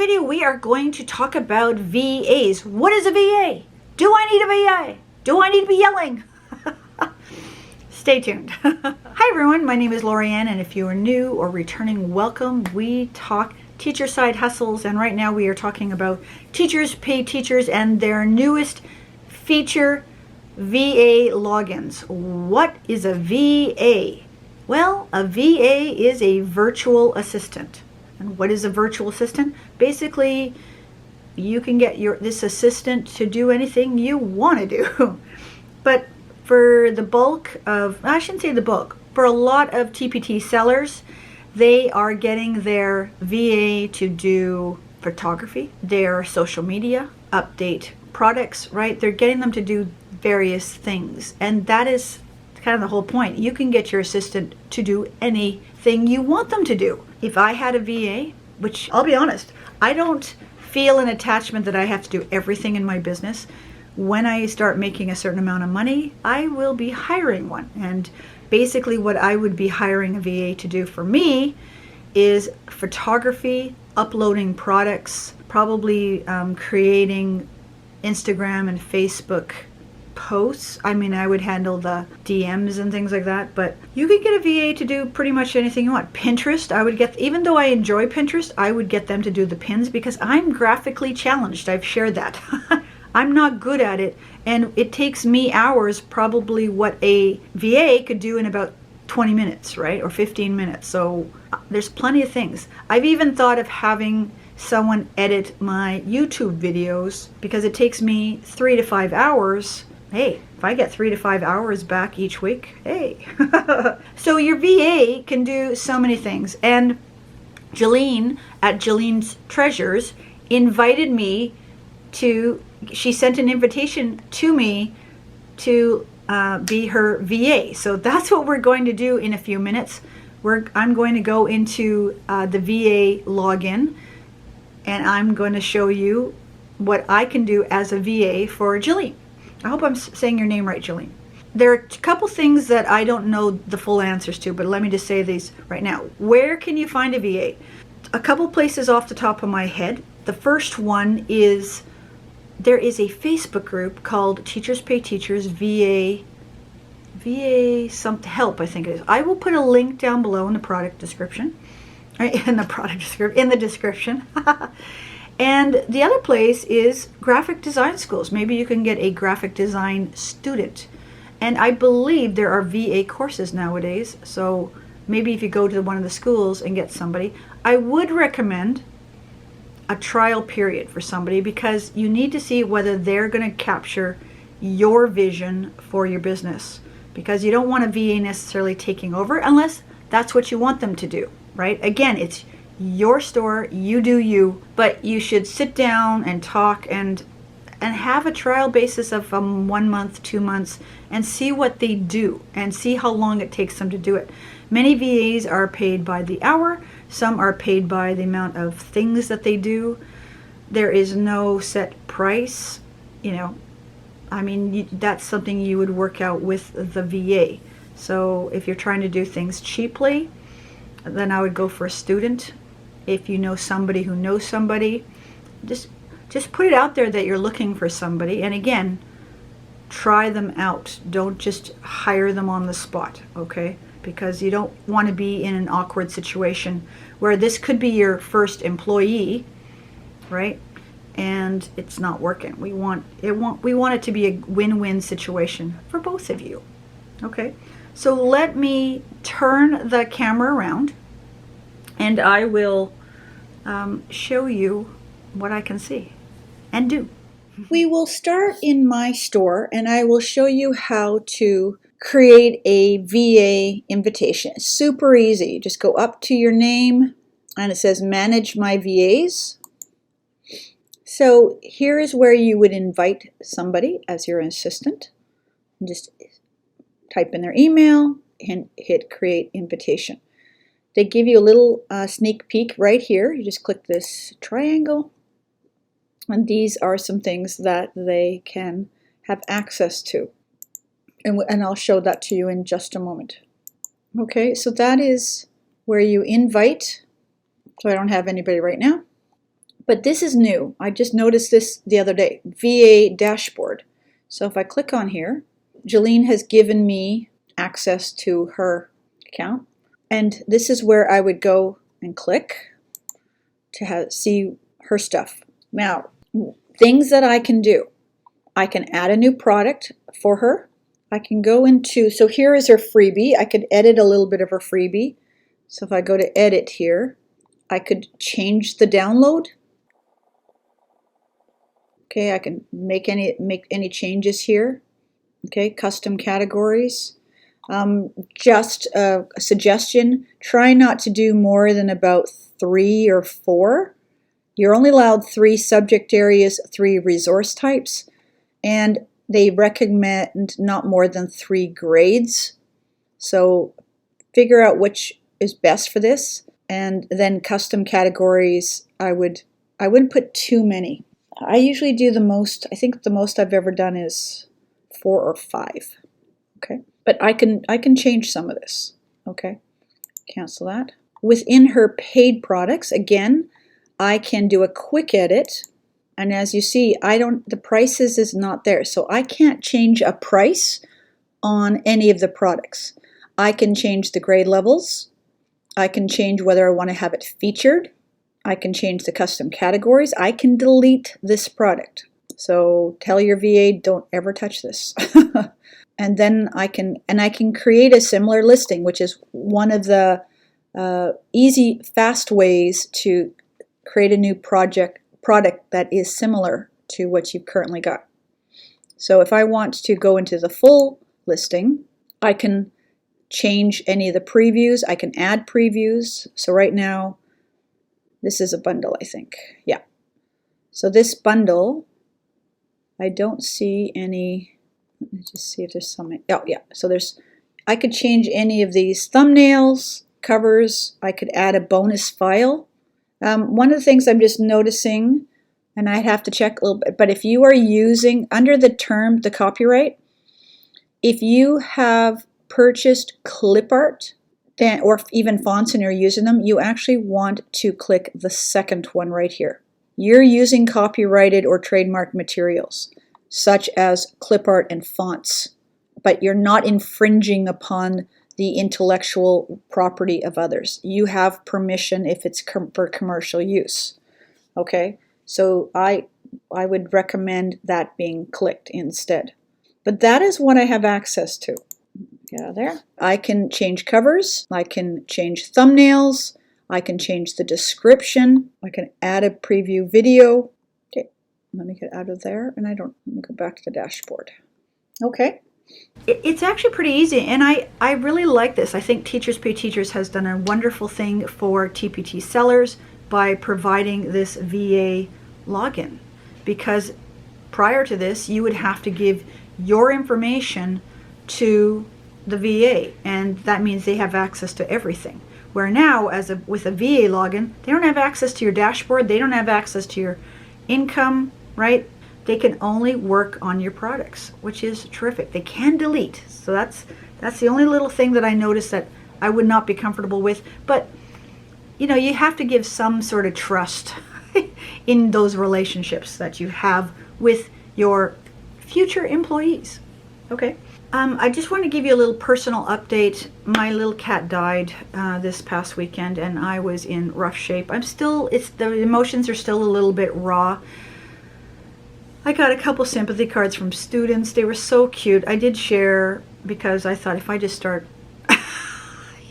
video, we are going to talk about VAs. What is a VA? Do I need a VA? Do I need to be yelling? Stay tuned. Hi everyone, my name is Lorianne, and if you are new or returning, welcome. We talk teacher side hustles, and right now we are talking about teachers pay teachers and their newest feature, VA logins. What is a VA? Well, a VA is a virtual assistant. And what is a virtual assistant? Basically, you can get this assistant to do anything you want to do. But for the bulk of, I shouldn't say the bulk, for a lot of TPT sellers, they are getting their VA to do photography, their social media, update products, right? They're getting them to do various things. And that is kind of the whole point. You can get your assistant to do anything you want them to do. If I had a VA, which I'll be honest, I don't feel an attachment that I have to do everything in my business. When I start making a certain amount of money, I will be hiring one. And basically what I would be hiring a VA to do for me is photography, uploading products, probably creating Instagram and Facebook posts. I mean, I would handle the DMs and things like that, but you could get a VA to do pretty much anything you want. Pinterest, I would get, even though I enjoy Pinterest, I would get them to do the pins because I'm graphically challenged. I've shared that. I'm not good at it, and it takes me hours, probably what a VA could do in about 20 minutes, right? Or 15 minutes. So there's plenty of things. I've even thought of having someone edit my YouTube videos because it takes me 3 to 5 hours. Hey, if I get 3 to 5 hours back each week, hey. So your VA can do so many things. And Jilene at Jilene's Treasures invited me to, she sent an invitation to me to be her VA. So that's what we're going to do in a few minutes. I'm going to go into the VA login, and I'm going to show you what I can do as a VA for Jilene. I hope I'm saying your name right, Jilene. There are a couple things that I don't know the full answers to, but let me just say these right now. Where can you find a VA? A couple places off the top of my head. The first one is, there is a Facebook group called Teachers Pay Teachers VA something help, I think it is. I will put a link down below in the product description. Right, in the description. And the other place is graphic design schools. Maybe you can get a graphic design student. And I believe there are VA courses nowadays. So maybe if you go to one of the schools and get somebody, I would recommend a trial period for somebody because you need to see whether they're going to capture your vision for your business. Because you don't want a VA necessarily taking over unless that's what you want them to do, right? Again, it's your store, you do you, but you should sit down and talk and have a trial basis of 1 month, 2 months, and see what they do and see how long it takes them to do it. Many VAs are paid by the hour. Some are paid by the amount of things that they do. There is no set price, you know. I mean, that's something you would work out with the VA. So if you're trying to do things cheaply, then I would go for a student. If you know somebody who knows somebody, just put it out there that you're looking for somebody. And again, try them out. Don't just hire them on the spot, okay? Because you don't want to be in an awkward situation where this could be your first employee, right? And it's not working. We want it to be a win-win situation for both of you. Okay? So let me turn the camera around and I will show you what I can see and do. We will start in my store and I will show you how to create a VA invitation. It's super easy. Just go up to your name and it says Manage My VAs. So here is where you would invite somebody as your assistant. Just type in their email and hit Create Invitation. They give you a little sneak peek right here. You just click this triangle, and these are some things that they can have access to. And I'll show that to you in just a moment. Okay, so that is where you invite. So I don't have anybody right now. But this is new. I just noticed this the other day. VA dashboard. So if I click on here, Jilene has given me access to her account. And this is where I would go and click to see her stuff. Now, things that I can do. I can add a new product for her. I can go into, so here is her freebie. I could edit a little bit of her freebie. So if I go to edit here, I could change the download. Okay, I can make any changes here. Okay, custom categories. Just a suggestion, try not to do more than about 3 or 4. You're only allowed 3 subject areas, 3 resource types, and they recommend not more than 3 grades. So figure out which is best for this. And then custom categories, I wouldn't put too many. I usually do the most, I think the most I've ever done is 4 or 5. Okay, but I can change some of this. Okay, cancel that. Within her paid products, again, I can do a quick edit, and as you see, the prices is not there, so I can't change a price on any of the products. I can change the grade levels. I can change whether I want to have it featured. I can change the custom categories. I can delete this product. So tell your VA, don't ever touch this. And then I can create a similar listing, which is one of the easy, fast ways to create a new product that is similar to what you've currently got. So if I want to go into the full listing, I can change any of the previews. I can add previews. So right now, this is a bundle, I think. Yeah. So this bundle, I don't see any. Let me just see if there's some. Oh, yeah. So I could change any of these thumbnails, covers. I could add a bonus file. One of the things I'm just noticing, and I'd have to check a little bit, but if you are using, under the term, the copyright, if you have purchased clip art, then, or even fonts and you're using them, you actually want to click the second one right here. You're using copyrighted or trademarked materials, such as clip art and fonts, but you're not infringing upon the intellectual property of others. You have permission if it's for commercial use. Okay, so I would recommend that being clicked instead. But that is what I have access to. Get out of there. I can change covers. I can change thumbnails. I can change the description. I can add a preview video. Okay, let me get out of there, and let me go back to the dashboard. Okay. It's actually pretty easy, and I really like this. I think Teachers Pay Teachers has done a wonderful thing for TPT sellers by providing this VA login, because prior to this, you would have to give your information to the VA, and that means they have access to everything. Where now, with a VA login, they don't have access to your dashboard, they don't have access to your income, right? They can only work on your products, which is terrific. They can delete, so that's the only little thing that I noticed that I would not be comfortable with. But you know, you have to give some sort of trust in those relationships that you have with your future employees. Okay. I just want to give you a little personal update. My little cat died this past weekend, and I was in rough shape. The emotions are still a little bit raw. I got a couple sympathy cards from students. They were so cute. I did share because I thought if I just start,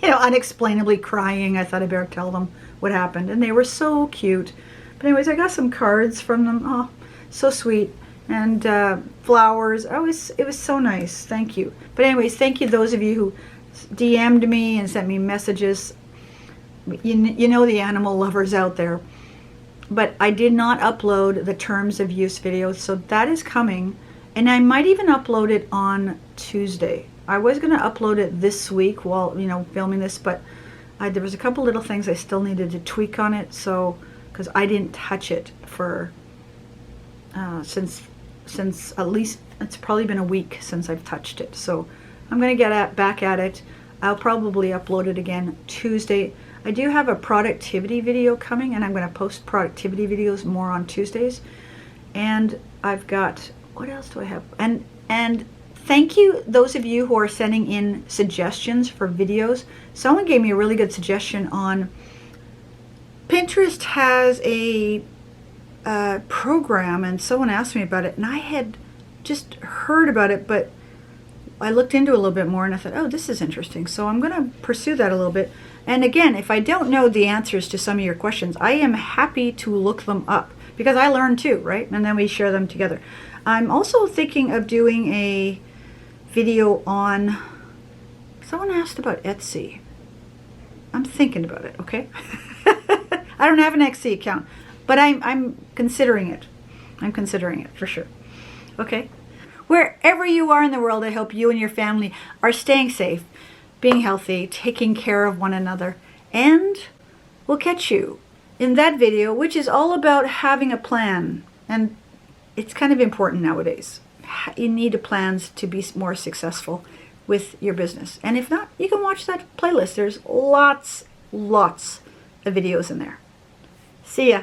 unexplainably crying, I thought I better tell them what happened. And they were so cute. But anyways, I got some cards from them. Oh, so sweet. And flowers. Oh, it was so nice. Thank you. But anyways, thank you those of you who DM'd me and sent me messages. You know the animal lovers out there. But I did not upload the terms of use video, so that is coming. And I might even upload it on Tuesday. I was going to upload it this week while, filming this, but there was a couple little things I still needed to tweak on it, so, because I didn't touch it for, since at least, it's probably been a week since I've touched it. So I'm going to get back at it. I'll probably upload it again Tuesday. I do have a productivity video coming, and I'm going to post productivity videos more on Tuesdays. And I've got, what else do I have? And thank you, those of you who are sending in suggestions for videos. Someone gave me a really good suggestion on Pinterest has a program, and someone asked me about it, and I had just heard about it, but I looked into it a little bit more, and I thought, oh, this is interesting. So I'm going to pursue that a little bit. And again, if I don't know the answers to some of your questions, I am happy to look them up, because I learn too, right? And then we share them together. I'm also thinking of doing a video on, someone asked about Etsy. I'm thinking about it, okay? I don't have an Etsy account, but I'm considering it. I'm considering it for sure. Okay? Wherever you are in the world, I hope you and your family are staying safe, being healthy, taking care of one another, and we'll catch you in that video, which is all about having a plan. And it's kind of important nowadays. You need plans to be more successful with your business. And if not, you can watch that playlist. There's lots of videos in there. See ya.